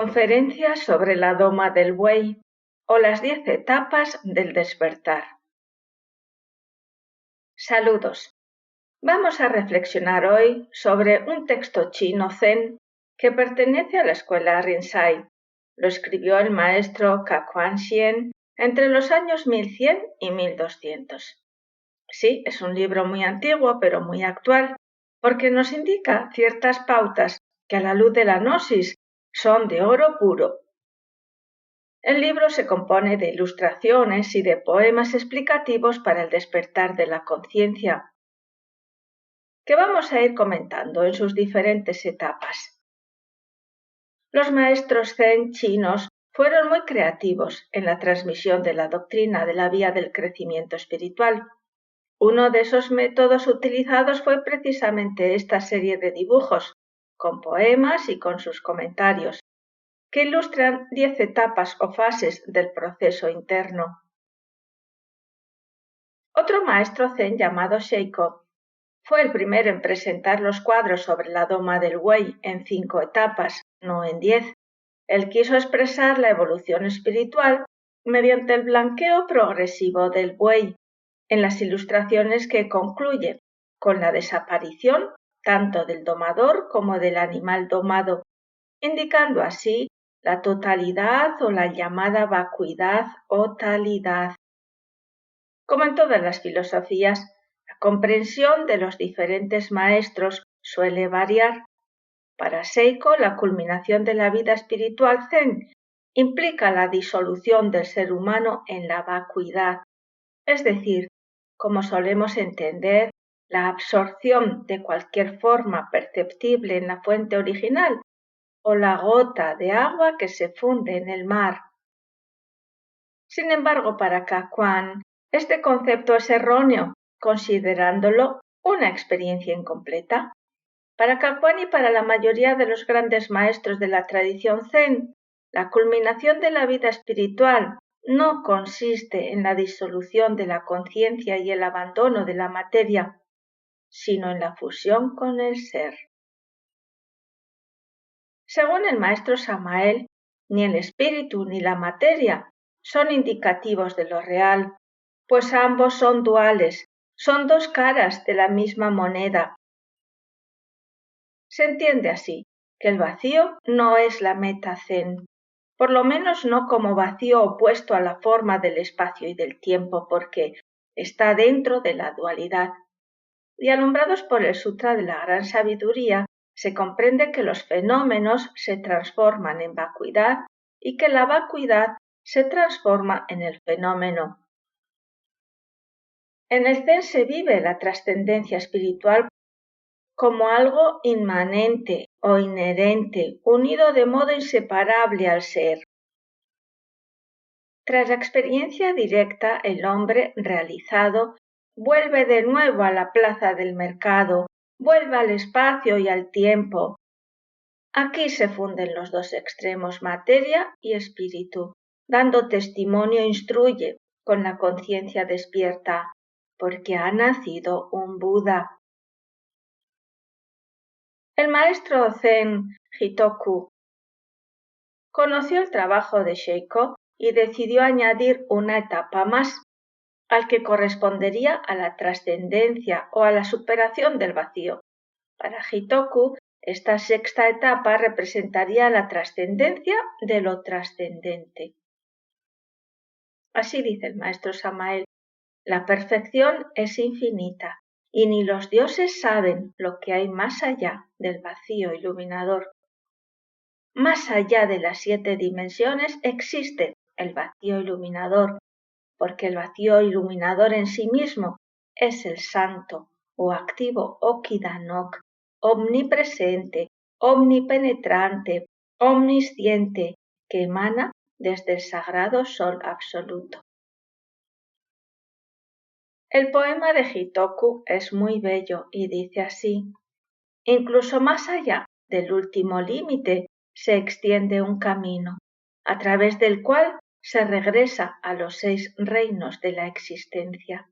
Conferencia sobre la doma del buey o las 10 etapas del despertar. Saludos. Vamos a reflexionar hoy sobre un texto chino zen que pertenece a la escuela Rinzai. Lo escribió el maestro Kakuan Xian entre los años 1100 y 1200. Sí, es un libro muy antiguo pero muy actual porque nos indica ciertas pautas que a la luz de la gnosis son de oro puro. El libro se compone de ilustraciones y de poemas explicativos para el despertar de la conciencia, que vamos a ir comentando en sus diferentes etapas. Los maestros zen chinos fueron muy creativos en la transmisión de la doctrina de la vía del crecimiento espiritual. Uno de esos métodos utilizados fue precisamente esta serie de dibujos, con poemas y con sus comentarios, que ilustran 10 etapas o fases del proceso interno. Otro maestro zen llamado Sheiko fue el primero en presentar los cuadros sobre la doma del buey en 5 etapas, no en 10. Él quiso expresar la evolución espiritual mediante el blanqueo progresivo del buey, en las ilustraciones que concluye con la desaparición tanto del domador como del animal domado, indicando así la totalidad o la llamada vacuidad o talidad. Como en todas las filosofías, la comprensión de los diferentes maestros suele variar. Para Seiko, la culminación de la vida espiritual zen implica la disolución del ser humano en la vacuidad, es decir, como solemos entender, la absorción de cualquier forma perceptible en la fuente original o la gota de agua que se funde en el mar. Sin embargo, para Kakuan, este concepto es erróneo, considerándolo una experiencia incompleta. Para Kakuan y para la mayoría de los grandes maestros de la tradición zen, la culminación de la vida espiritual no consiste en la disolución de la conciencia y el abandono de la materia, sino en la fusión con el ser. Según el maestro Samael, ni el espíritu ni la materia son indicativos de lo real, pues ambos son duales, son dos caras de la misma moneda. Se entiende así que el vacío no es la meta zen, por lo menos no como vacío opuesto a la forma del espacio y del tiempo, porque está dentro de la dualidad. Y alumbrados por el Sutra de la Gran Sabiduría, se comprende que los fenómenos se transforman en vacuidad y que la vacuidad se transforma en el fenómeno. En el Zen se vive la trascendencia espiritual como algo inmanente o inherente, unido de modo inseparable al ser. Tras la experiencia directa, el hombre realizado vuelve de nuevo a la plaza del mercado, vuelve al espacio y al tiempo. Aquí se funden los dos extremos, materia y espíritu. Dando testimonio instruye con la conciencia despierta, porque ha nacido un Buda. El maestro zen Hitoku conoció el trabajo de Sheiko y decidió añadir una etapa más, al que correspondería a la trascendencia o a la superación del vacío. Para Hitoku, esta sexta etapa representaría la trascendencia de lo trascendente. Así dice el maestro Samael, la perfección es infinita y ni los dioses saben lo que hay más allá del vacío iluminador. Más allá de las 7 dimensiones existe el vacío iluminador, porque el vacío iluminador en sí mismo es el santo o activo Okidanok, omnipresente, omnipenetrante, omnisciente, que emana desde el sagrado sol absoluto. El poema de Hitoku es muy bello y dice así: incluso más allá del último límite se extiende un camino, a través del cual se regresa a los 6 reinos de la existencia.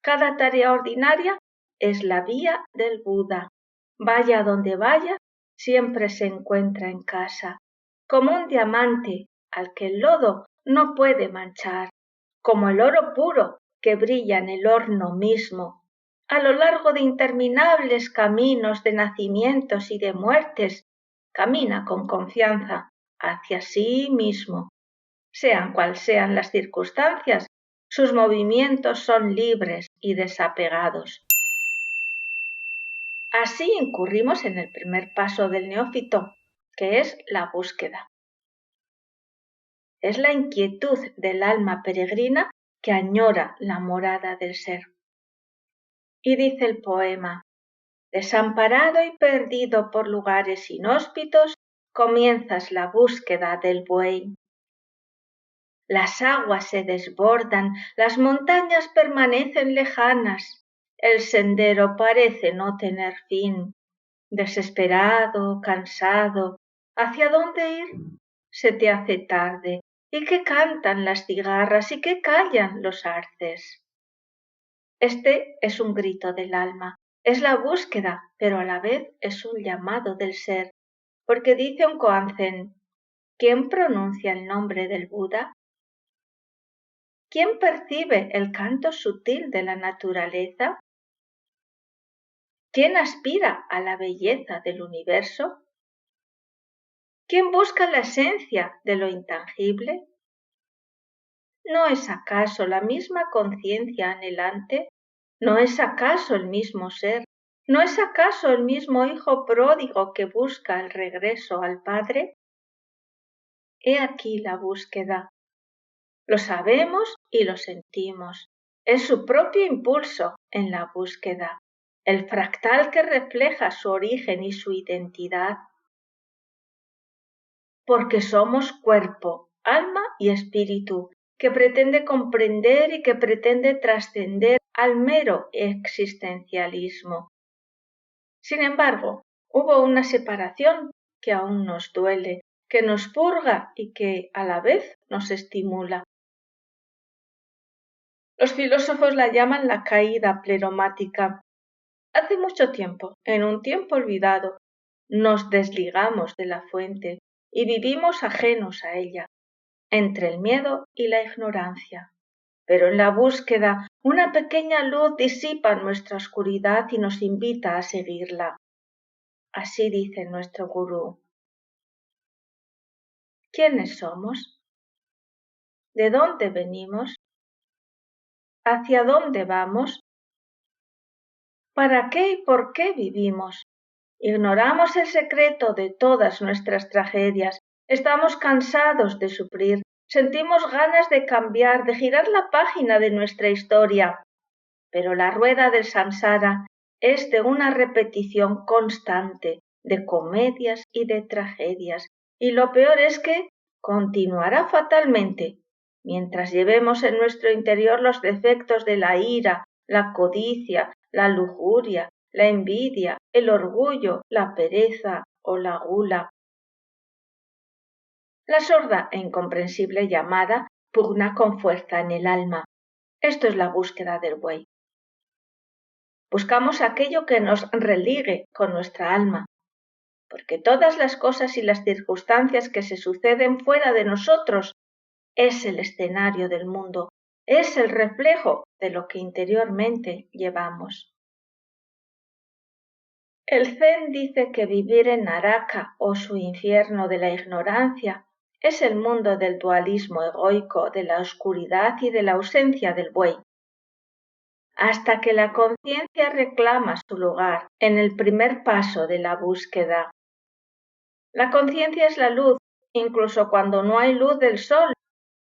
Cada tarea ordinaria es la vía del Buda. Vaya donde vaya, siempre se encuentra en casa. como un diamante al que el lodo no puede manchar, como el oro puro que brilla en el horno mismo, a lo largo de interminables caminos de nacimientos y de muertes, camina con confianza hacia sí mismo. Sean cual sean las circunstancias, sus movimientos son libres y desapegados. Así incurrimos en el primer paso del neófito, que es la búsqueda. Es la inquietud del alma peregrina que añora la morada del ser. Y dice el poema: desamparado y perdido por lugares inhóspitos, comienzas la búsqueda del buey. Las aguas se desbordan, las montañas permanecen lejanas, el sendero parece no tener fin. Desesperado, cansado, ¿hacia dónde ir? Se te hace tarde, y que cantan las cigarras y que callan los arces. Este es un grito del alma, es la búsqueda, pero a la vez es un llamado del ser, porque dice un Koanzen: ¿quién pronuncia el nombre del Buda? ¿Quién percibe el canto sutil de la naturaleza? ¿Quién aspira a la belleza del universo? ¿Quién busca la esencia de lo intangible? ¿No es acaso la misma conciencia anhelante? ¿No es acaso el mismo ser? ¿No es acaso el mismo hijo pródigo que busca el regreso al Padre? He aquí la búsqueda. Lo sabemos y lo sentimos. Es su propio impulso en la búsqueda, el fractal que refleja su origen y su identidad. Porque somos cuerpo, alma y espíritu, que pretende comprender y que pretende trascender al mero existencialismo. Sin embargo, hubo una separación que aún nos duele, que nos purga y que a la vez nos estimula. Los filósofos la llaman la caída pleromática. Hace mucho tiempo, en un tiempo olvidado, nos desligamos de la fuente y vivimos ajenos a ella, entre el miedo y la ignorancia. Pero en la búsqueda, una pequeña luz disipa nuestra oscuridad y nos invita a seguirla. Así dice nuestro gurú. ¿Quiénes somos? ¿De dónde venimos? ¿Hacia dónde vamos? ¿Para qué y por qué vivimos? Ignoramos el secreto de todas nuestras tragedias. Estamos cansados de sufrir. Sentimos ganas de cambiar, de girar la página de nuestra historia. Pero la rueda del samsara es de una repetición constante de comedias y de tragedias. Y lo peor es que continuará fatalmente mientras llevemos en nuestro interior los defectos de la ira, la codicia, la lujuria, la envidia, el orgullo, la pereza o la gula. La sorda e incomprensible llamada pugna con fuerza en el alma. Esto es la búsqueda del buey. Buscamos aquello que nos religue con nuestra alma, porque todas las cosas y las circunstancias que se suceden fuera de nosotros es el escenario del mundo, es el reflejo de lo que interiormente llevamos. El Zen dice que vivir en Naraka o su infierno de la ignorancia es el mundo del dualismo egoico, de la oscuridad y de la ausencia del buey. Hasta que la conciencia reclama su lugar en el primer paso de la búsqueda. La conciencia es la luz, incluso cuando no hay luz del sol.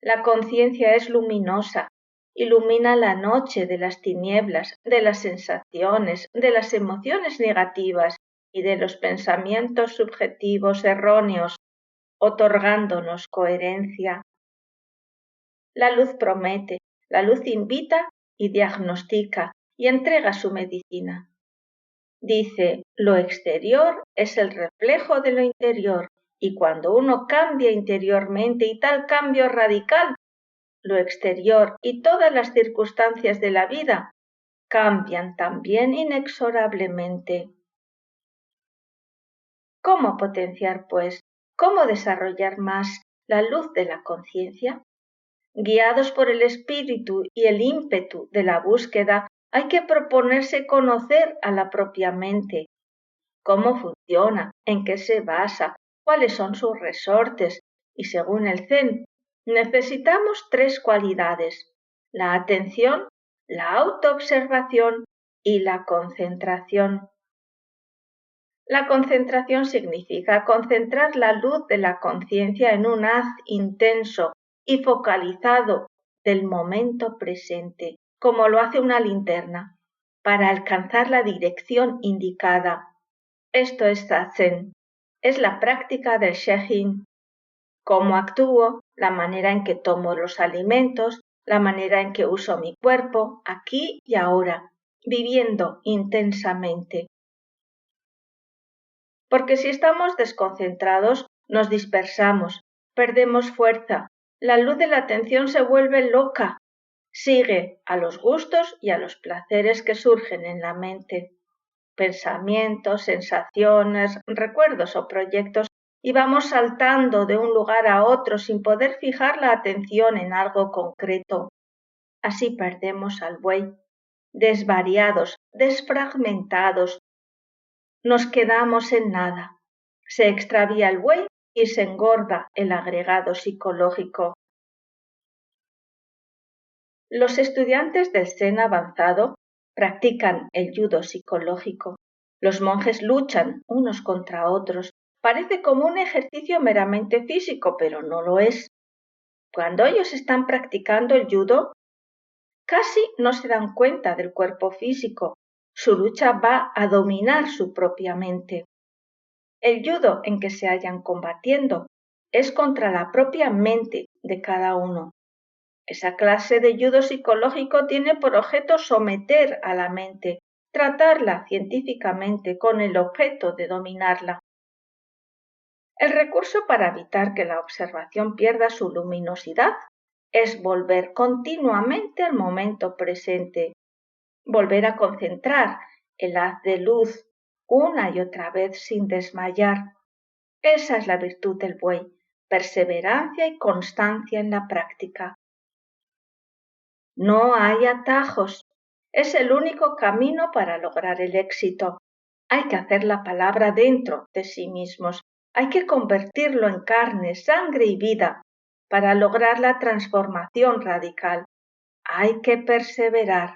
La conciencia es luminosa, ilumina la noche de las tinieblas, de las sensaciones, de las emociones negativas y de los pensamientos subjetivos erróneos, otorgándonos coherencia. La luz promete, la luz invita y diagnostica y entrega su medicina. Dice, lo exterior es el reflejo de lo interior y cuando uno cambia interiormente y tal cambio radical, lo exterior y todas las circunstancias de la vida cambian también inexorablemente. ¿Cómo potenciar, pues, ¿Cómo desarrollar más la luz de la conciencia? Guiados por el espíritu y el ímpetu de la búsqueda, hay que proponerse conocer a la propia mente, cómo funciona, en qué se basa, cuáles son sus resortes, y según el Zen, necesitamos 3 cualidades: la atención, la autoobservación y la concentración. La concentración significa concentrar la luz de la conciencia en un haz intenso y focalizado del momento presente, como lo hace una linterna, para alcanzar la dirección indicada. Esto es Zazen, es la práctica del Shejin. Cómo actúo, la manera en que tomo los alimentos, la manera en que uso mi cuerpo, aquí y ahora, viviendo intensamente. Porque si estamos desconcentrados, nos dispersamos, perdemos fuerza, la luz de la atención se vuelve loca, sigue a los gustos y a los placeres que surgen en la mente, pensamientos, sensaciones, recuerdos o proyectos, y vamos saltando de un lugar a otro sin poder fijar la atención en algo concreto. Así perdemos al buey, desvariados, desfragmentados, nos quedamos en nada. Se extravía el buey y se engorda el agregado psicológico. Los estudiantes del Zen avanzado practican el judo psicológico. Los monjes luchan unos contra otros. Parece como un ejercicio meramente físico, pero no lo es. Cuando ellos están practicando el judo, casi no se dan cuenta del cuerpo físico. Su lucha va a dominar su propia mente. El judo en que se hallan combatiendo es contra la propia mente de cada uno. Esa clase de judo psicológico tiene por objeto someter a la mente, tratarla científicamente con el objeto de dominarla. El recurso para evitar que la observación pierda su luminosidad es volver continuamente al momento presente, volver a concentrar el haz de luz una y otra vez sin desmayar. Esa es la virtud del buey, perseverancia y constancia en la práctica. No hay atajos, es el único camino para lograr el éxito. Hay que hacer la palabra dentro de sí mismos, hay que convertirlo en carne, sangre y vida para lograr la transformación radical. Hay que perseverar.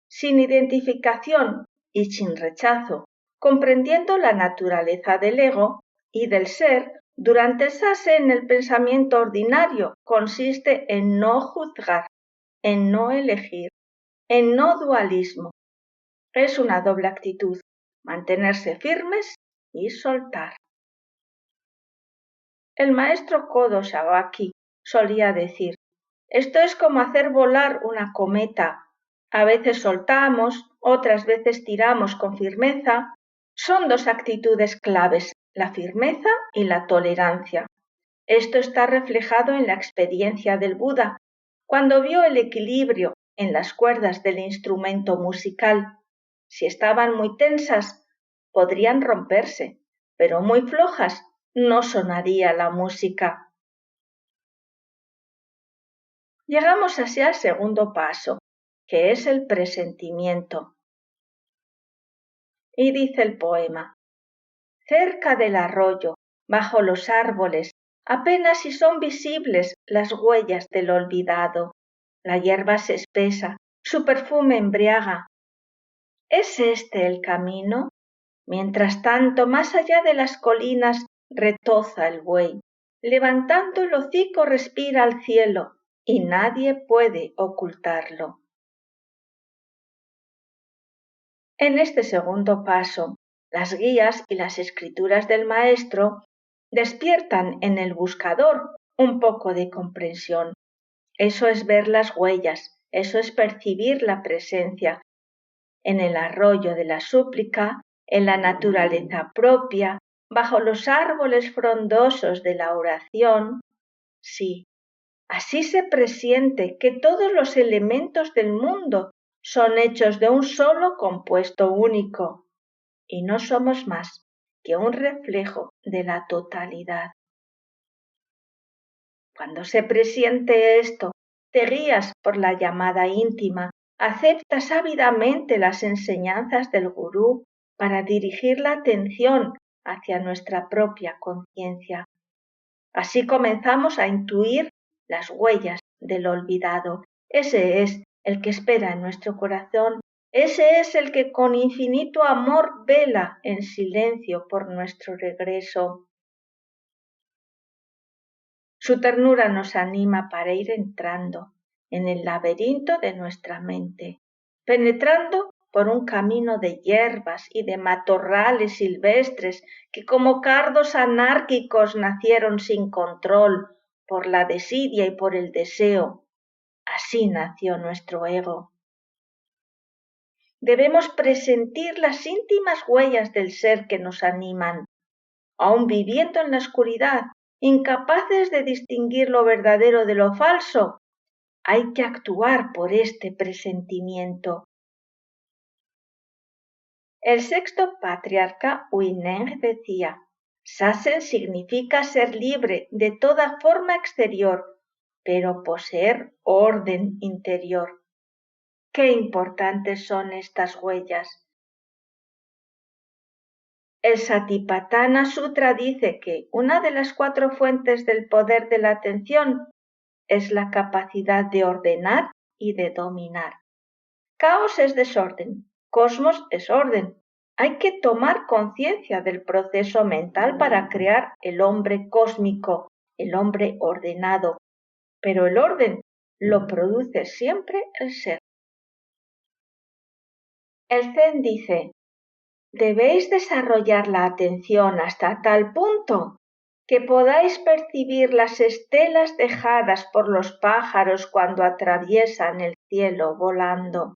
Sin identificación y sin rechazo, comprendiendo la naturaleza del ego y del ser, durante el Zazen el pensamiento ordinario consiste en no juzgar, en no elegir, en no dualismo. Es una doble actitud, mantenerse firmes y soltar. El maestro Kodo Sawaki solía decir: esto es como hacer volar una cometa. A veces soltamos, otras veces tiramos con firmeza. Son 2 actitudes claves, la firmeza y la tolerancia. Esto está reflejado en la experiencia del Buda, cuando vio el equilibrio en las cuerdas del instrumento musical. Si estaban muy tensas, podrían romperse, pero muy flojas no sonaría la música. Llegamos así al segundo paso, que es el presentimiento. Y dice el poema: cerca del arroyo, bajo los árboles, apenas si son visibles las huellas del olvidado. La hierba se espesa, su perfume embriaga. ¿Es este el camino? Mientras tanto, más allá de las colinas, retoza el buey. Levantando el hocico respira al cielo, y nadie puede ocultarlo. En este segundo paso, las guías y las escrituras del maestro despiertan en el buscador un poco de comprensión. Eso es ver las huellas, eso es percibir la presencia en el arroyo de la súplica, en la naturaleza propia, bajo los árboles frondosos de la oración. Sí, así se presiente que todos los elementos del mundo son hechos de un solo compuesto único, y no somos más que un reflejo de la totalidad. Cuando se presiente esto, te guías por la llamada íntima, aceptas ávidamente las enseñanzas del gurú para dirigir la atención hacia nuestra propia conciencia. Así comenzamos a intuir las huellas del olvidado. Ese es el que espera en nuestro corazón. Ese es el que con infinito amor vela en silencio por nuestro regreso. Su ternura nos anima para ir entrando en el laberinto de nuestra mente, penetrando por un camino de hierbas y de matorrales silvestres que como cardos anárquicos nacieron sin control por la desidia y por el deseo. Así nació nuestro ego. Debemos presentir las íntimas huellas del ser que nos animan, aun viviendo en la oscuridad, incapaces de distinguir lo verdadero de lo falso. Hay que actuar por este presentimiento. El sexto patriarca Huineng decía: Sasen significa ser libre de toda forma exterior, pero poseer orden interior. Qué importantes son estas huellas. El Satipatthana Sutra dice que una de las 4 fuentes del poder de la atención es la capacidad de ordenar y de dominar. Caos es desorden, cosmos es orden. Hay que tomar conciencia del proceso mental para crear el hombre cósmico, el hombre ordenado. Pero el orden lo produce siempre el ser. El Zen dice: debéis desarrollar la atención hasta tal punto que podáis percibir las estelas dejadas por los pájaros cuando atraviesan el cielo volando.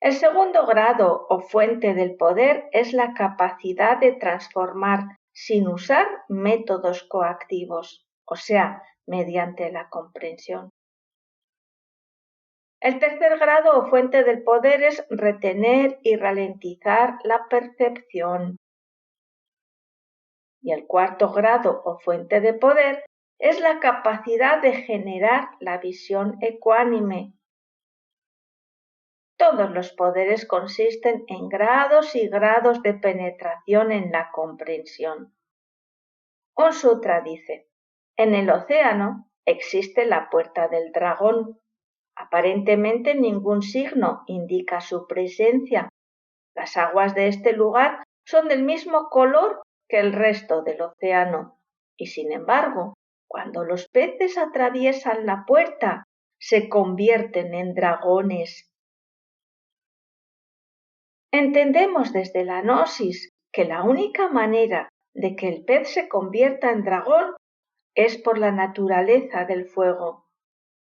El segundo grado o fuente del poder es la capacidad de transformar sin usar métodos coactivos, o sea, mediante la comprensión. El tercer grado o fuente del poder es retener y ralentizar la percepción. Y el cuarto grado o fuente de poder es la capacidad de generar la visión ecuánime. Todos los poderes consisten en grados y grados de penetración en la comprensión. Un sutra dice: en el océano existe la puerta del dragón. Aparentemente ningún signo indica su presencia. Las aguas de este lugar son del mismo color que el resto del océano, y sin embargo, cuando los peces atraviesan la puerta, se convierten en dragones. Entendemos desde la gnosis que la única manera de que el pez se convierta en dragón es por la naturaleza del fuego.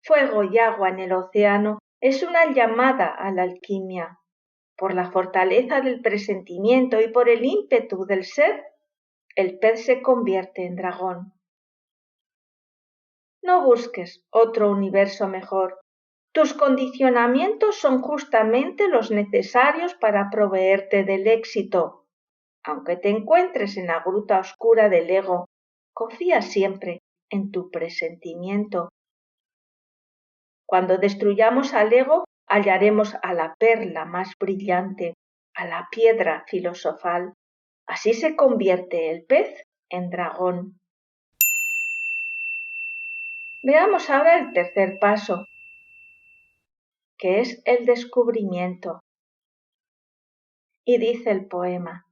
Fuego y agua en el océano es una llamada a la alquimia. Por la fortaleza del presentimiento y por el ímpetu del ser, el pez se convierte en dragón. No busques otro universo mejor. Tus condicionamientos son justamente los necesarios para proveerte del éxito. Aunque te encuentres en la gruta oscura del ego, confía siempre en tu presentimiento. Cuando destruyamos al ego, hallaremos a la perla más brillante, a la piedra filosofal. Así se convierte el pez en dragón. Veamos ahora el tercer paso, que es el descubrimiento. Y dice el poema: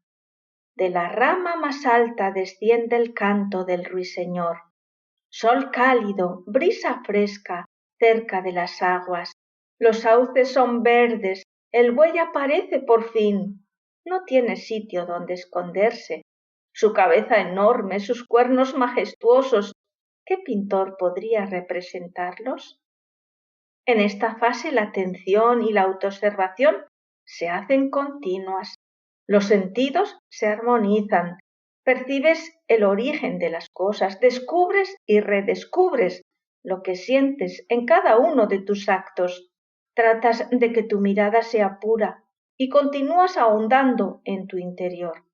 de la rama más alta desciende el canto del ruiseñor. Sol cálido, brisa fresca, cerca de las aguas. Los sauces son verdes, el buey aparece por fin. No tiene sitio donde esconderse. Su cabeza enorme, sus cuernos majestuosos. ¿Qué pintor podría representarlos? En esta fase la atención y la autoobservación se hacen continuas. Los sentidos se armonizan. Percibes el origen de las cosas, descubres y redescubres lo que sientes en cada uno de tus actos. Tratas de que tu mirada sea pura y continúas ahondando en tu interior.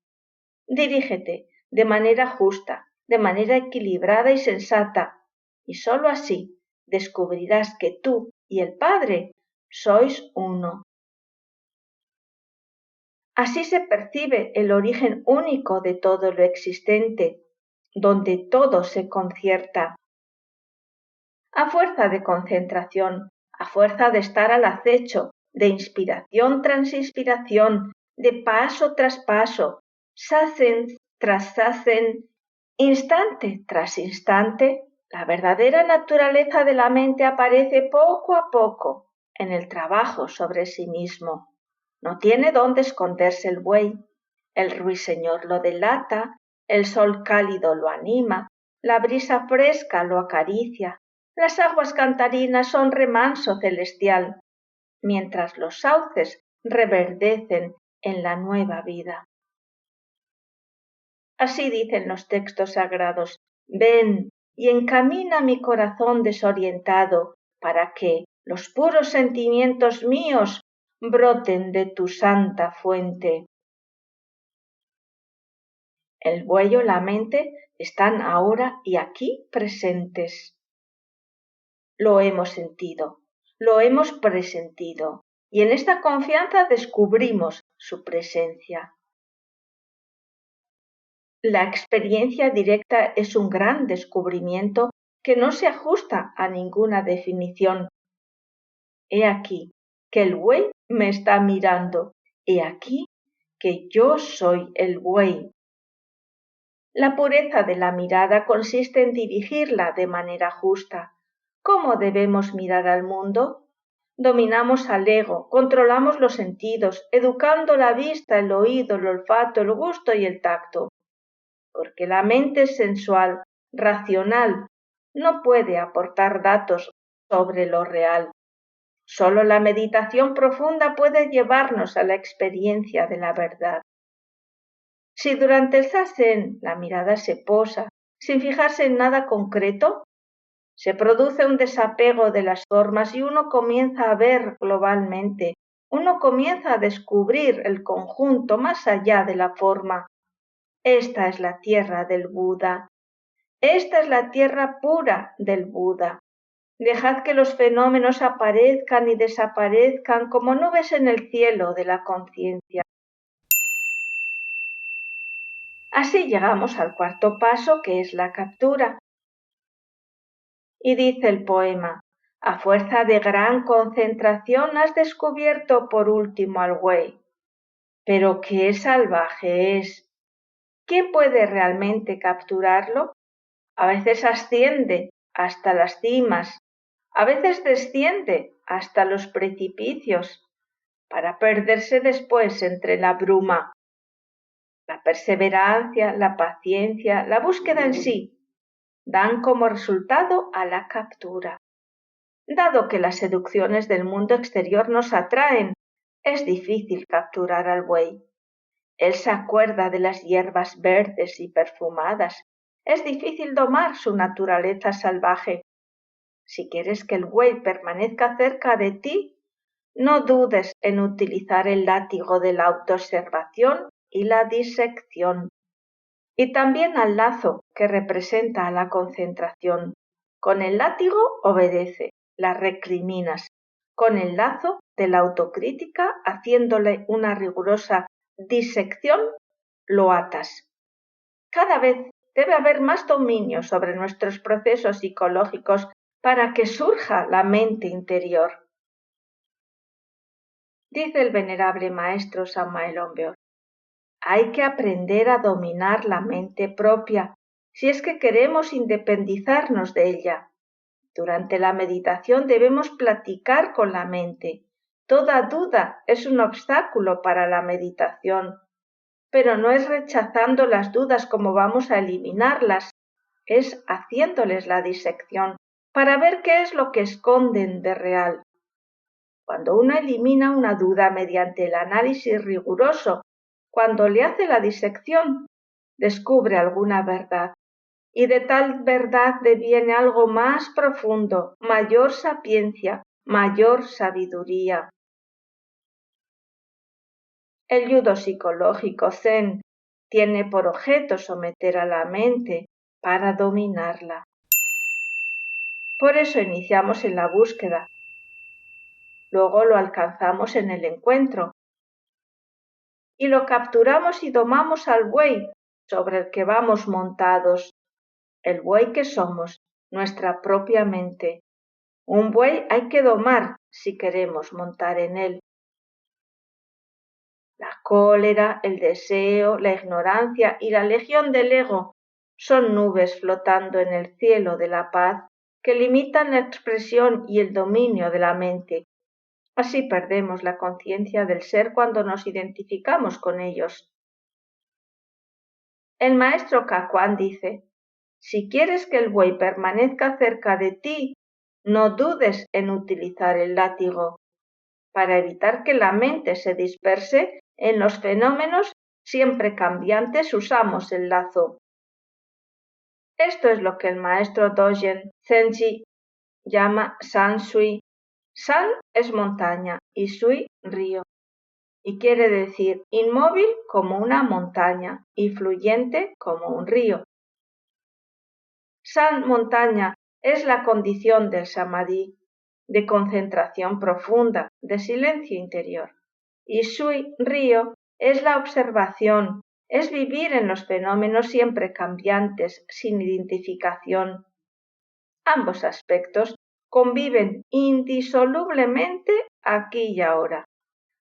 Dirígete de manera justa, de manera equilibrada y sensata, y sólo así descubrirás que tú y el Padre sois uno. Así se percibe el origen único de todo lo existente, donde todo se concierta. A fuerza de concentración, a fuerza de estar al acecho, de inspiración tras inspiración, de paso tras paso, sazen tras sazen, instante tras instante, la verdadera naturaleza de la mente aparece poco a poco en el trabajo sobre sí mismo. No tiene dónde esconderse el buey. El ruiseñor lo delata, el sol cálido lo anima, la brisa fresca lo acaricia, las aguas cantarinas son remanso celestial, mientras los sauces reverdecen en la nueva vida. Así dicen los textos sagrados: ven y encamina mi corazón desorientado para que los puros sentimientos míos broten de tu santa fuente. El buey o la mente están ahora y aquí presentes. Lo hemos sentido, lo hemos presentido, y en esta confianza descubrimos su presencia. La experiencia directa es un gran descubrimiento que no se ajusta a ninguna definición. He aquí que el buey me está mirando, he aquí que yo soy el buey. La pureza de la mirada consiste en dirigirla de manera justa. ¿Cómo debemos mirar al mundo? Dominamos al ego, controlamos los sentidos, educando la vista, el oído, el olfato, el gusto y el tacto. Porque la mente sensual, racional, no puede aportar datos sobre lo real. Solo la meditación profunda puede llevarnos a la experiencia de la verdad. Si durante el zazen la mirada se posa sin fijarse en nada concreto, se produce un desapego de las formas y uno comienza a ver globalmente, uno comienza a descubrir el conjunto más allá de la forma. Esta es la tierra del Buda. Esta es la tierra pura del Buda. Dejad que los fenómenos aparezcan y desaparezcan como nubes en el cielo de la conciencia. Así llegamos al cuarto paso, que es la captura. Y dice el poema: a fuerza de gran concentración has descubierto por último al buey. Pero qué salvaje es. ¿Quién puede realmente capturarlo? A veces asciende hasta las cimas, a veces desciende hasta los precipicios, para perderse después entre la bruma. La perseverancia, la paciencia, la búsqueda en sí dan como resultado a la captura. Dado que las seducciones del mundo exterior nos atraen, es difícil capturar al buey. Él se acuerda de las hierbas verdes y perfumadas. Es difícil domar su naturaleza salvaje. Si quieres que el buey permanezca cerca de ti, no dudes en utilizar el látigo de la autoobservación y la disección. Y también al lazo, que representa a la concentración. Con el látigo obedece, la recriminas. Con el lazo de la autocrítica, haciéndole una rigurosa disección, lo atas. Cada vez debe haber más dominio sobre nuestros procesos psicológicos para que surja la mente interior. Dice el venerable maestro Samael Aumbeor: hay que aprender a dominar la mente propia si es que queremos independizarnos de ella. Durante la meditación debemos platicar con la mente. Toda duda es un obstáculo para la meditación, pero no es rechazando las dudas como vamos a eliminarlas, es haciéndoles la disección para ver qué es lo que esconden de real. Cuando uno elimina una duda mediante el análisis riguroso, cuando le hace la disección, descubre alguna verdad, y de tal verdad deviene algo más profundo, mayor sapiencia, mayor sabiduría. El judo psicológico zen tiene por objeto someter a la mente para dominarla. Por eso iniciamos en la búsqueda. Luego lo alcanzamos en el encuentro. Y lo capturamos y domamos al buey sobre el que vamos montados. El buey que somos, nuestra propia mente. Un buey hay que domar si queremos montar en él. La cólera, el deseo, la ignorancia y la legión del ego son nubes flotando en el cielo de la paz que limitan la expresión y el dominio de la mente. Así perdemos la conciencia del ser cuando nos identificamos con ellos. El maestro Kakuan dice, si quieres que el buey permanezca cerca de ti, no dudes en utilizar el látigo. Para evitar que la mente se disperse en los fenómenos siempre cambiantes usamos el lazo. Esto es lo que el maestro Dogen Zenji llama San Sui. San es montaña y Sui río, y quiere decir inmóvil como una montaña y fluyente como un río. San montaña es la condición del samadhi, de concentración profunda, de silencio interior. Y Sui río es la observación, es vivir en los fenómenos siempre cambiantes, sin identificación. Ambos aspectos conviven indisolublemente aquí y ahora.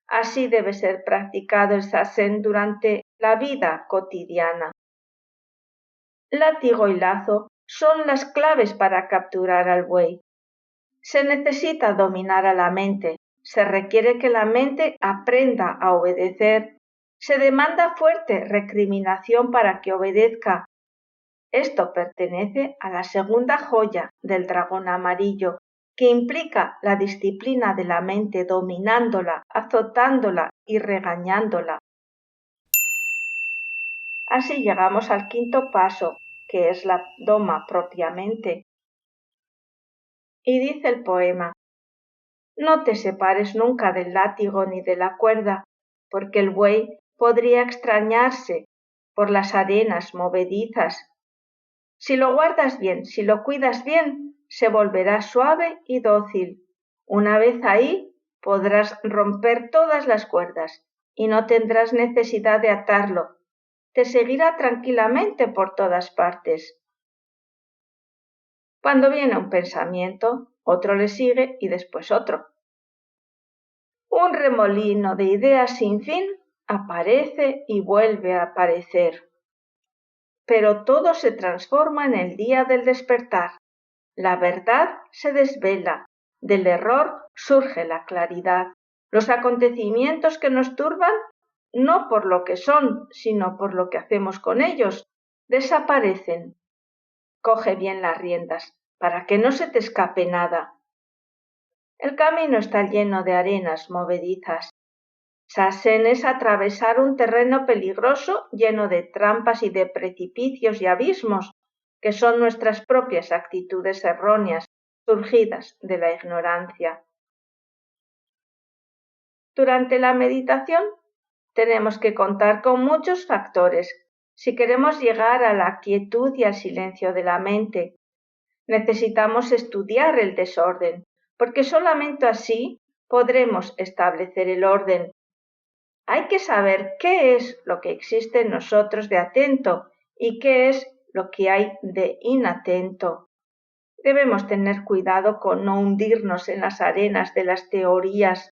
Así debe ser practicado el zazen durante la vida cotidiana. Látigo y lazo son las claves para capturar al buey. Se necesita dominar a la mente, se requiere que la mente aprenda a obedecer, se demanda fuerte recriminación para que obedezca. Esto pertenece a la segunda joya del dragón amarillo, que implica la disciplina de la mente dominándola, azotándola y regañándola. Así llegamos al quinto paso, que es la doma propiamente. Y dice el poema, no te separes nunca del látigo ni de la cuerda, porque el buey podría extrañarse por las arenas movedizas. Si lo guardas bien, si lo cuidas bien, se volverá suave y dócil. Una vez ahí, podrás romper todas las cuerdas y no tendrás necesidad de atarlo. Te seguirá tranquilamente por todas partes. Cuando viene un pensamiento, otro le sigue y después otro. Un remolino de ideas sin fin aparece y vuelve a aparecer. Pero todo se transforma en el día del despertar. La verdad se desvela, del error surge la claridad. Los acontecimientos que nos turban, no por lo que son, sino por lo que hacemos con ellos, desaparecen. Coge bien las riendas, para que no se te escape nada. El camino está lleno de arenas movedizas. Zazen es atravesar un terreno peligroso lleno de trampas y de precipicios y abismos, que son nuestras propias actitudes erróneas, surgidas de la ignorancia. Durante la meditación tenemos que contar con muchos factores si queremos llegar a la quietud y al silencio de la mente. Necesitamos estudiar el desorden, porque solamente así podremos establecer el orden. Hay que saber qué es lo que existe en nosotros de atento y qué es lo que hay de inatento. Debemos tener cuidado con no hundirnos en las arenas de las teorías.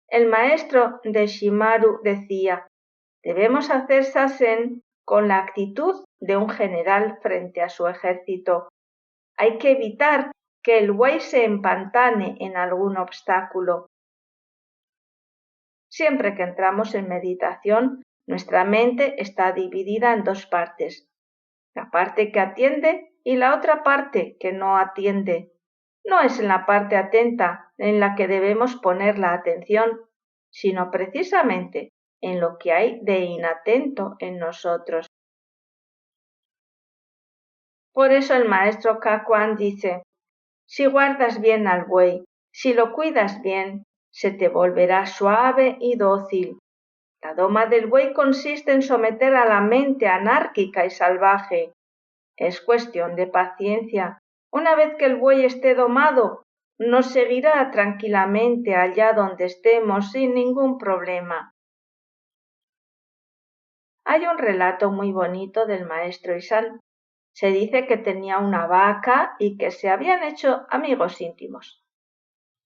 El maestro de Shimaru decía, debemos hacer zazen con la actitud de un general frente a su ejército. Hay que evitar que el buey se empantane en algún obstáculo. Siempre que entramos en meditación, nuestra mente está dividida en dos partes, la parte que atiende y la otra parte que no atiende. No es en la parte atenta en la que debemos poner la atención, sino precisamente en lo que hay de inatento en nosotros. Por eso el maestro Kakuan dice, si guardas bien al buey, si lo cuidas bien, se te volverá suave y dócil. La doma del buey consiste en someter a la mente anárquica y salvaje. Es cuestión de paciencia. Una vez que el buey esté domado, nos seguirá tranquilamente allá donde estemos sin ningún problema. Hay un relato muy bonito del maestro Isan. Se dice que tenía una vaca y que se habían hecho amigos íntimos.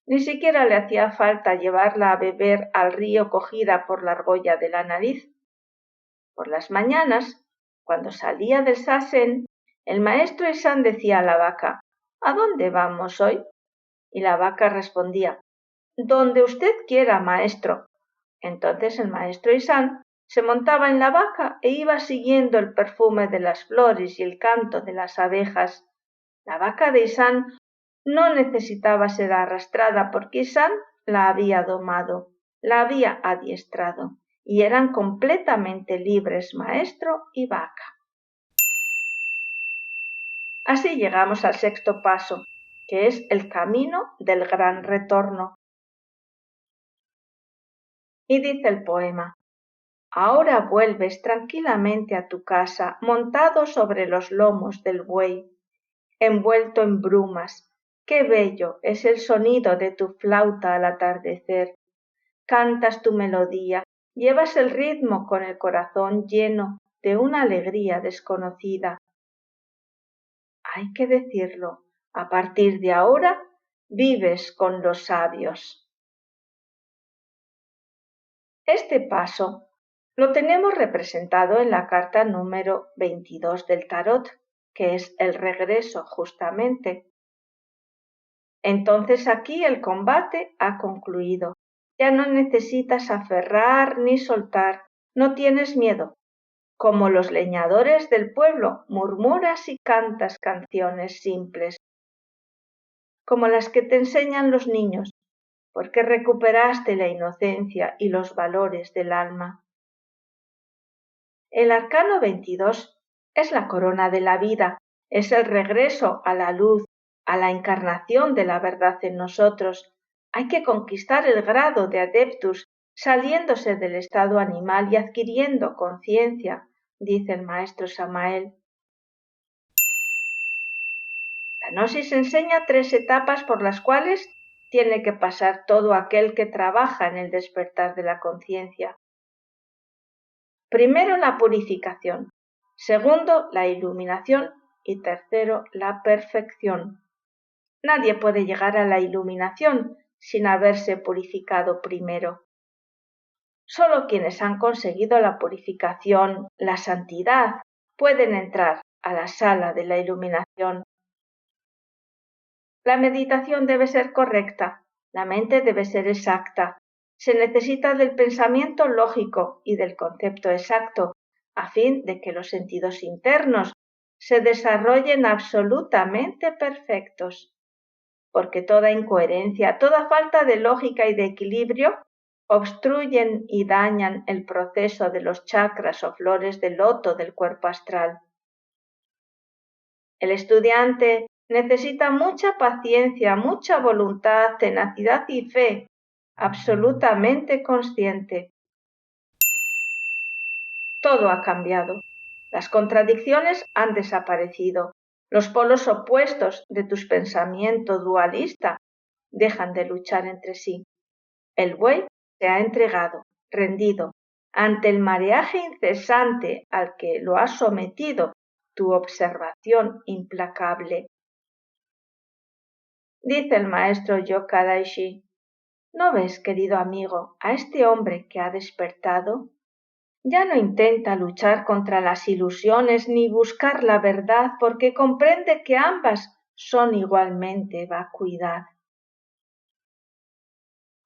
Ni siquiera le hacía falta llevarla a beber al río cogida por la argolla de la nariz. Por las mañanas, cuando salía del sasén, el maestro Isan decía a la vaca: «¿A dónde vamos hoy?». Y la vaca respondía: «Donde usted quiera, maestro». Entonces el maestro Isan se montaba en la vaca e iba siguiendo el perfume de las flores y el canto de las abejas. La vaca de Isan no necesitaba ser arrastrada porque Isan la había domado, la había adiestrado y eran completamente libres maestro y vaca. Así llegamos al sexto paso, que es el camino del gran retorno. Y dice el poema: «Ahora vuelves tranquilamente a tu casa montado sobre los lomos del buey, envuelto en brumas. Qué bello es el sonido de tu flauta al atardecer. Cantas tu melodía, llevas el ritmo con el corazón lleno de una alegría desconocida. Hay que decirlo, a partir de ahora vives con los sabios». Este paso lo tenemos representado en la carta número 22 del tarot, que es el regreso justamente. Entonces aquí el combate ha concluido. Ya no necesitas aferrar ni soltar, no tienes miedo. Como los leñadores del pueblo, murmuras y cantas canciones simples, como las que te enseñan los niños, porque recuperaste la inocencia y los valores del alma. El arcano 22 es la corona de la vida, es el regreso a la luz, a la encarnación de la verdad en nosotros. Hay que conquistar el grado de adeptus, saliéndose del estado animal y adquiriendo conciencia, dice el maestro Samael. La gnosis enseña 3 etapas por las cuales tiene que pasar todo aquel que trabaja en el despertar de la conciencia. Primero, la purificación. Segundo, la iluminación. Y tercero, la perfección. Nadie puede llegar a la iluminación sin haberse purificado primero. Solo quienes han conseguido la purificación, la santidad, pueden entrar a la sala de la iluminación. La meditación debe ser correcta, la mente debe ser exacta. Se necesita del pensamiento lógico y del concepto exacto, a fin de que los sentidos internos se desarrollen absolutamente perfectos. Porque toda incoherencia, toda falta de lógica y de equilibrio obstruyen y dañan el proceso de los chakras o flores de loto del cuerpo astral. El estudiante necesita mucha paciencia, mucha voluntad, tenacidad y fe, absolutamente consciente. Todo ha cambiado. Las contradicciones han desaparecido. Los polos opuestos de tu pensamiento dualista dejan de luchar entre sí. El buey se ha entregado, rendido, ante el mareaje incesante al que lo ha sometido tu observación implacable. Dice el maestro Yoka Daishi: ¿no ves, querido amigo, a este hombre que ha despertado? Ya no intenta luchar contra las ilusiones ni buscar la verdad porque comprende que ambas son igualmente vacuidad.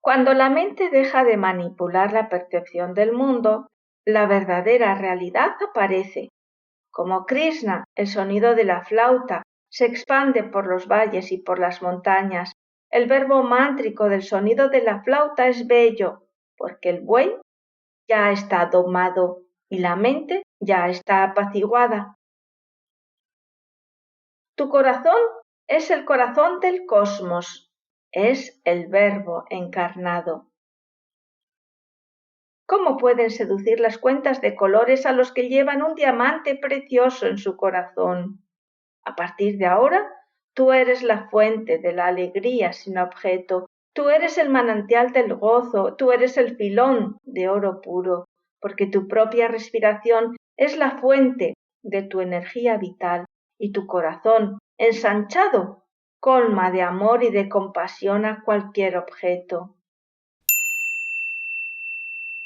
Cuando la mente deja de manipular la percepción del mundo, la verdadera realidad aparece. Como Krishna, el sonido de la flauta se expande por los valles y por las montañas. El verbo mántrico del sonido de la flauta es bello, porque el buey ya está domado y la mente ya está apaciguada. Tu corazón es el corazón del cosmos, es el Verbo encarnado. ¿Cómo pueden seducir las cuentas de colores a los que llevan un diamante precioso en su corazón? A partir de ahora, tú eres la fuente de la alegría sin objeto, tú eres el manantial del gozo, tú eres el filón de oro puro, porque tu propia respiración es la fuente de tu energía vital y tu corazón, ensanchado, colma de amor y de compasión a cualquier objeto.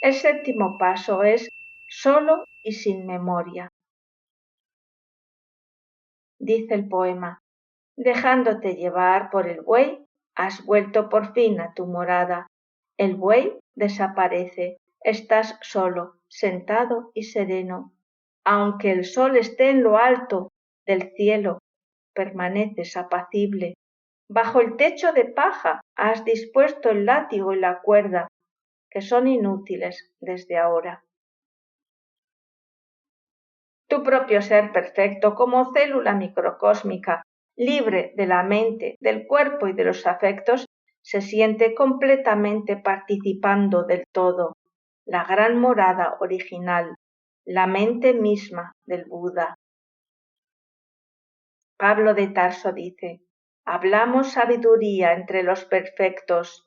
El séptimo paso es solo y sin memoria. Dice el poema: dejándote llevar por el buey, has vuelto por fin a tu morada. El buey desaparece, estás solo, sentado y sereno. Aunque el sol esté en lo alto del cielo, permaneces apacible. Bajo el techo de paja has dispuesto el látigo y la cuerda, que son inútiles desde ahora. Tu propio ser perfecto como célula microcósmica, libre de la mente, del cuerpo y de los afectos, se siente completamente participando del todo, la gran morada original, la mente misma del Buda. Pablo de Tarso dice: hablamos sabiduría entre los perfectos.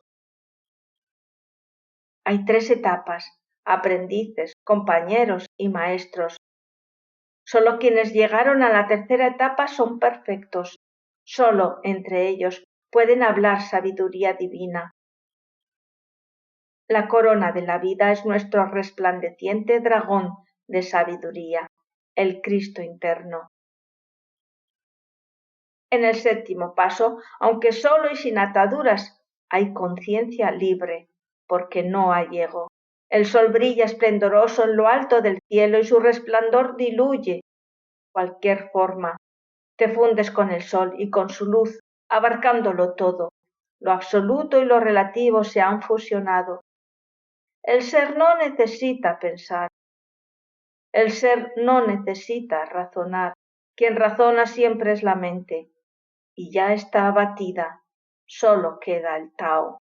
Hay 3 etapas: aprendices, compañeros y maestros. Solo quienes llegaron a la tercera etapa son perfectos. Solo entre ellos pueden hablar sabiduría divina. La corona de la vida es nuestro resplandeciente dragón de sabiduría, el Cristo interno. En el séptimo paso, aunque solo y sin ataduras, hay conciencia libre, porque no hay ego. El sol brilla esplendoroso en lo alto del cielo y su resplandor diluye cualquier forma. Te fundes con el sol y con su luz, abarcándolo todo. Lo absoluto y lo relativo se han fusionado. El ser no necesita pensar. El ser no necesita razonar. Quien razona siempre es la mente. Y ya está abatida. Solo queda el Tao.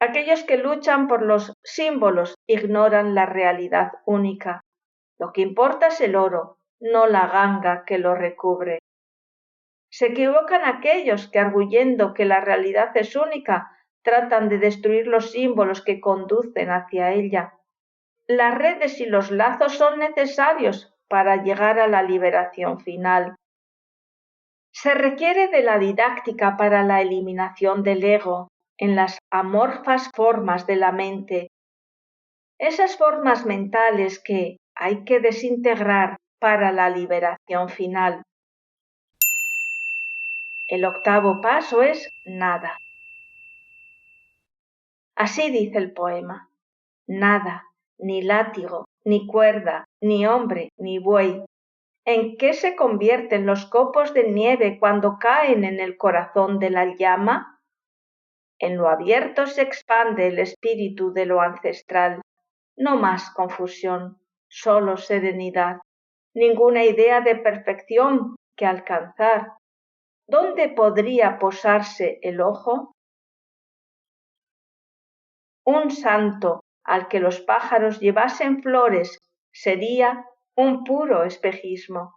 Aquellos que luchan por los símbolos ignoran la realidad única. Lo que importa es el oro, no la ganga que lo recubre. Se equivocan aquellos que, arguyendo que la realidad es única, tratan de destruir los símbolos que conducen hacia ella. Las redes y los lazos son necesarios para llegar a la liberación final. Se requiere de la didáctica para la eliminación del ego en las amorfas formas de la mente. Esas formas mentales que hay que desintegrar para la liberación final. El octavo paso es nada. Así dice el poema: nada, ni látigo, ni cuerda, ni hombre, ni buey. ¿En qué se convierten los copos de nieve cuando caen en el corazón de la llama? En lo abierto se expande el espíritu de lo ancestral. No más confusión, solo serenidad. Ninguna idea de perfección que alcanzar. ¿Dónde podría posarse el ojo? Un santo al que los pájaros llevasen flores sería un puro espejismo.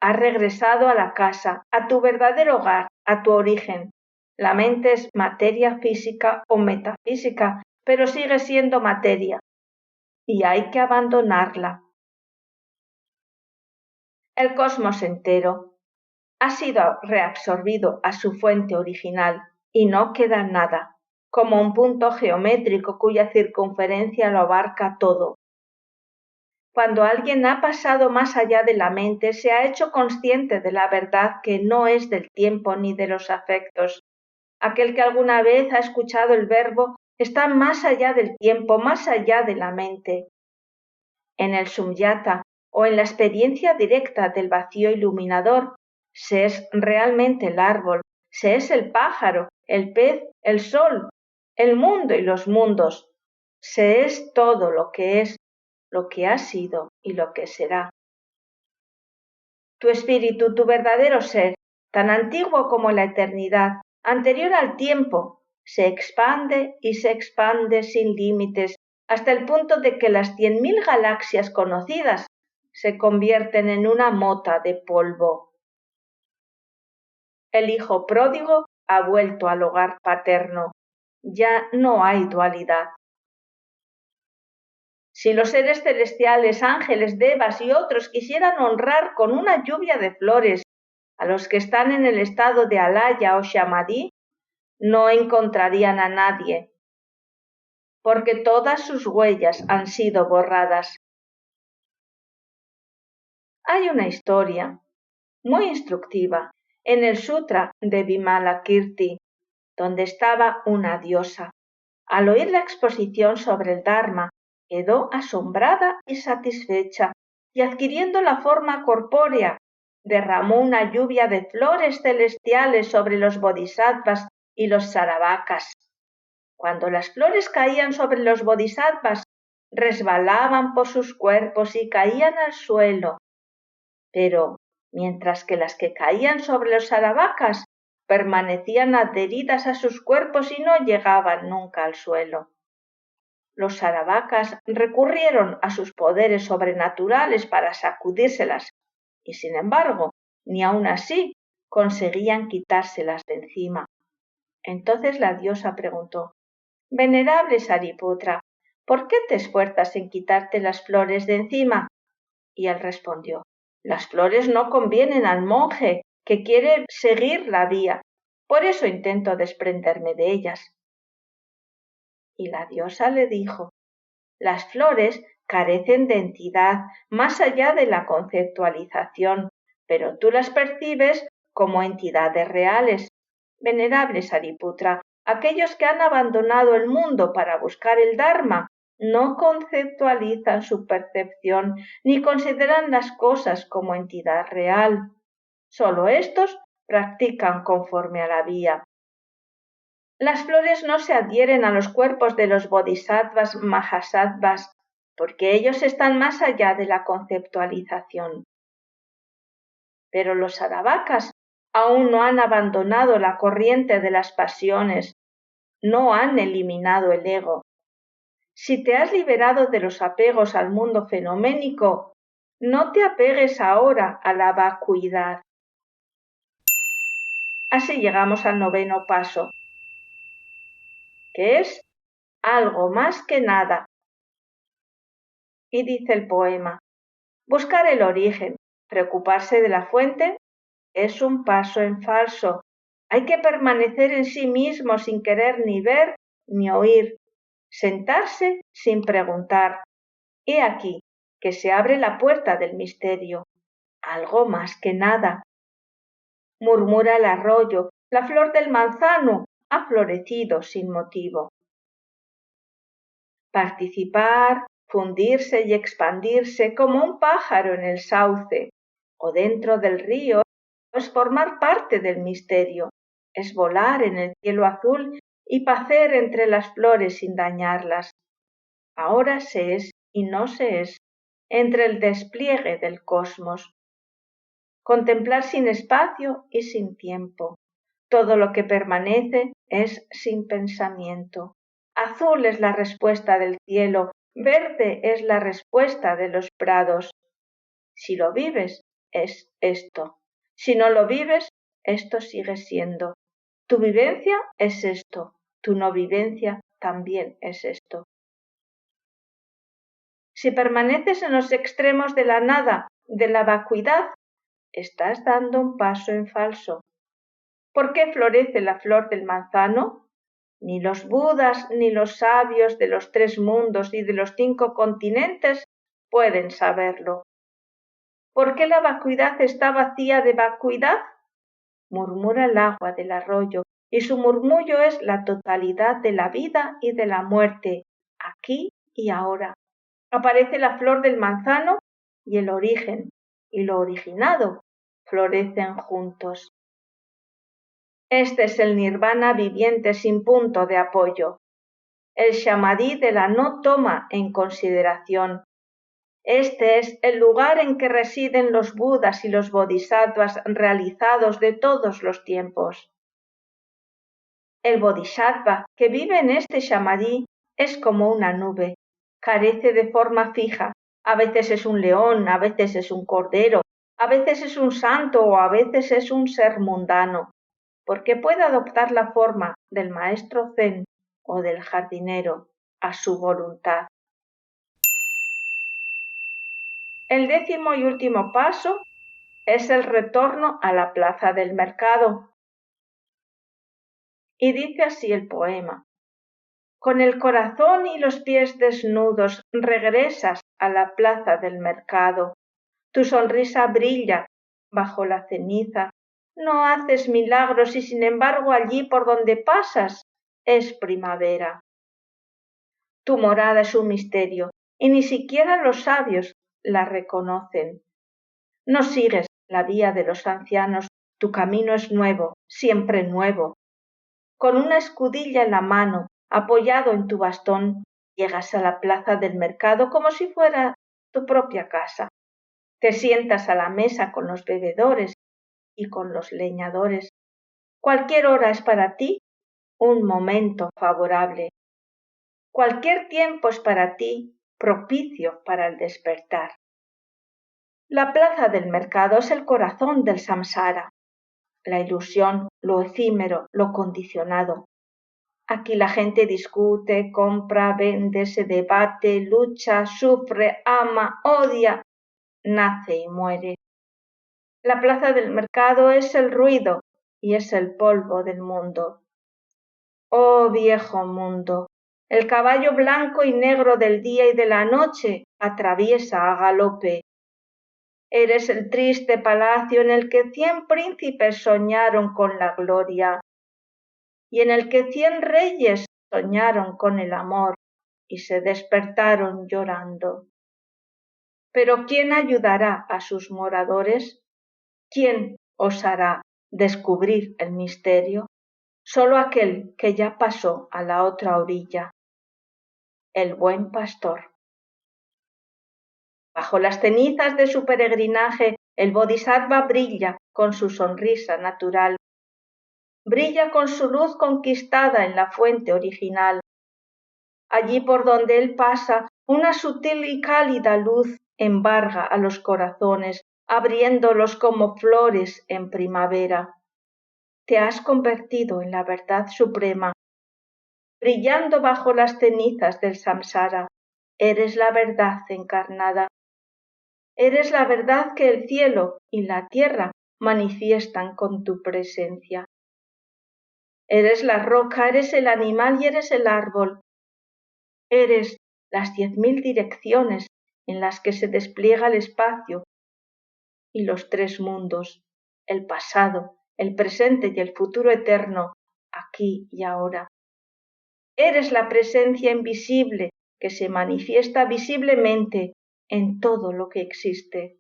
Has regresado a la casa, a tu verdadero hogar, a tu origen. La mente es materia física o metafísica, pero sigue siendo materia y hay que abandonarla. El cosmos entero ha sido reabsorbido a su fuente original y no queda nada, como un punto geométrico cuya circunferencia lo abarca todo. Cuando alguien ha pasado más allá de la mente, se ha hecho consciente de la verdad que no es del tiempo ni de los afectos. Aquel que alguna vez ha escuchado el verbo está más allá del tiempo, más allá de la mente. En el Samyata o en la experiencia directa del vacío iluminador, se es realmente el árbol, se es el pájaro, el pez, el sol, el mundo y los mundos. Se es todo lo que es, lo que ha sido y lo que será. Tu espíritu, tu verdadero ser, tan antiguo como la eternidad, anterior al tiempo, se expande y se expande sin límites hasta el punto de que las 100.000 galaxias conocidas se convierten en una mota de polvo. El hijo pródigo ha vuelto al hogar paterno. Ya no hay dualidad. Si los seres celestiales, ángeles, devas y otros quisieran honrar con una lluvia de flores a los que están en el estado de alaya o shamadí, no encontrarían a nadie, porque todas sus huellas han sido borradas. Hay una historia muy instructiva en el Sutra de Vimalakirti, donde estaba una diosa. Al oír la exposición sobre el Dharma, quedó asombrada y satisfecha, y adquiriendo la forma corpórea, derramó una lluvia de flores celestiales sobre los bodhisattvas y los saravakas. Cuando las flores caían sobre los bodhisattvas, resbalaban por sus cuerpos y caían al suelo. Pero, mientras que las que caían sobre los saravakas permanecían adheridas a sus cuerpos y no llegaban nunca al suelo. Los saravakas recurrieron a sus poderes sobrenaturales para sacudírselas, y sin embargo, ni aun así conseguían quitárselas de encima. Entonces la diosa preguntó: «Venerable Sariputra, ¿por qué te esfuerzas en quitarte las flores de encima?» Y él respondió: «Las flores no convienen al monje que quiere seguir la vía, por eso intento desprenderme de ellas». Y la diosa le dijo: «Las flores carecen de entidad más allá de la conceptualización, pero tú las percibes como entidades reales. Venerable Sariputra, aquellos que han abandonado el mundo para buscar el Dharma no conceptualizan su percepción ni consideran las cosas como entidad real. Solo estos practican conforme a la vía. Las flores no se adhieren a los cuerpos de los bodhisattvas mahasattvas porque ellos están más allá de la conceptualización. Pero los saravakas aún no han abandonado la corriente de las pasiones, no han eliminado el ego. Si te has liberado de los apegos al mundo fenoménico, no te apegues ahora a la vacuidad». Así llegamos al 9º paso, que es algo más que nada. Y dice el poema: buscar el origen, preocuparse de la fuente, es un paso en falso. Hay que permanecer en sí mismo sin querer ni ver ni oír, sentarse sin preguntar. He aquí que se abre la puerta del misterio, algo más que nada. Murmura el arroyo, la flor del manzano ha florecido sin motivo. Participar, fundirse y expandirse como un pájaro en el sauce o dentro del río es formar parte del misterio, es volar en el cielo azul y pacer entre las flores sin dañarlas. Ahora se es y no se es, entre el despliegue del cosmos. Contemplar sin espacio y sin tiempo. Todo lo que permanece es sin pensamiento. Azul es la respuesta del cielo, verde es la respuesta de los prados. Si lo vives, es esto. Si no lo vives, esto sigue siendo. Tu vivencia es esto, tu no vivencia también es esto. Si permaneces en los extremos de la nada, de la vacuidad, estás dando un paso en falso. ¿Por qué florece la flor del manzano? Ni los budas ni los sabios de los 3 mundos y de los 5 continentes pueden saberlo. ¿Por qué la vacuidad está vacía de vacuidad? Murmura el agua del arroyo, y su murmullo es la totalidad de la vida y de la muerte, aquí y ahora. Aparece la flor del manzano y el origen, y lo originado florecen juntos. Este es el nirvana viviente sin punto de apoyo, el samadhi de la no toma en consideración. Este es el lugar en que residen los budas y los bodhisattvas realizados de todos los tiempos. El bodhisattva que vive en este samadhi es como una nube, carece de forma fija, a veces es un león, a veces es un cordero, a veces es un santo o a veces es un ser mundano, porque puede adoptar la forma del maestro zen o del jardinero a su voluntad. El 10º y último paso es el retorno a la plaza del mercado. Y dice así el poema: con el corazón y los pies desnudos regresas a la plaza del mercado. Tu sonrisa brilla bajo la ceniza. No haces milagros y sin embargo allí por donde pasas es primavera. Tu morada es un misterio y ni siquiera los sabios la reconocen. No sigues la vía de los ancianos, tu camino es nuevo, siempre nuevo. Con una escudilla en la mano, apoyado en tu bastón, llegas a la plaza del mercado como si fuera tu propia casa. Te sientas a la mesa con los bebedores y con los leñadores. Cualquier hora es para ti un momento favorable. Cualquier tiempo es para ti propicio para el despertar. La plaza del mercado es el corazón del samsara, la ilusión, lo efímero, lo condicionado. Aquí la gente discute, compra, vende, se debate, lucha, sufre, ama, odia, nace y muere. La plaza del mercado es el ruido y es el polvo del mundo. Oh viejo mundo, el caballo blanco y negro del día y de la noche atraviesa a galope. Eres el triste palacio en el que 100 príncipes soñaron con la gloria y en el que 100 reyes soñaron con el amor y se despertaron llorando. Pero ¿quién ayudará a sus moradores? ¿Quién osará descubrir el misterio? Solo aquel que ya pasó a la otra orilla, el buen pastor. Bajo las cenizas de su peregrinaje, el bodhisattva brilla con su sonrisa natural. Brilla con su luz conquistada en la fuente original. Allí por donde él pasa, una sutil y cálida luz embarga a los corazones, abriéndolos como flores en primavera. Te has convertido en la verdad suprema. Brillando bajo las cenizas del samsara, eres la verdad encarnada. Eres la verdad que el cielo y la tierra manifiestan con tu presencia. Eres la roca, eres el animal y eres el árbol. Eres las 10.000 direcciones en las que se despliega el espacio y los 3 mundos, el pasado, el presente y el futuro eterno, aquí y ahora. Eres la presencia invisible que se manifiesta visiblemente en todo lo que existe.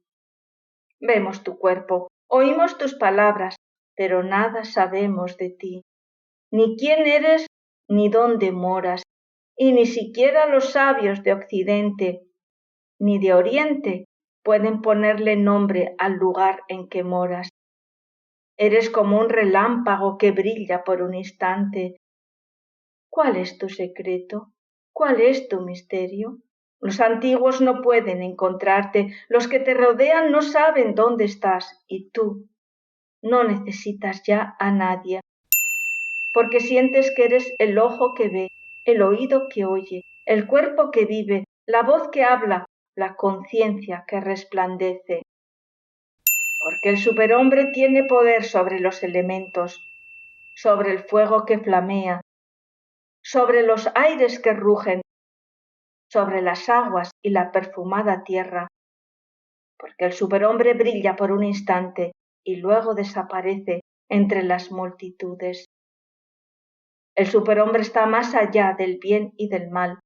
Vemos tu cuerpo, oímos tus palabras, pero nada sabemos de ti, ni quién eres ni dónde moras, y ni siquiera los sabios de Occidente ni de Oriente pueden ponerle nombre al lugar en que moras. Eres como un relámpago que brilla por un instante. ¿Cuál es tu secreto? ¿Cuál es tu misterio? Los antiguos no pueden encontrarte, los que te rodean no saben dónde estás y tú no necesitas ya a nadie, porque sientes que eres el ojo que ve, el oído que oye, el cuerpo que vive, la voz que habla, la conciencia que resplandece. Porque el superhombre tiene poder sobre los elementos, sobre el fuego que flamea, sobre los aires que rugen, sobre las aguas y la perfumada tierra. Porque el superhombre brilla por un instante y luego desaparece entre las multitudes. El superhombre está más allá del bien y del mal.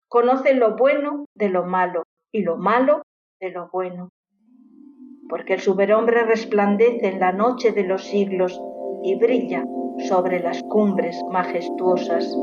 Conoce lo bueno de lo malo y lo malo de lo bueno. Porque el superhombre resplandece en la noche de los siglos y brilla sobre las cumbres majestuosas.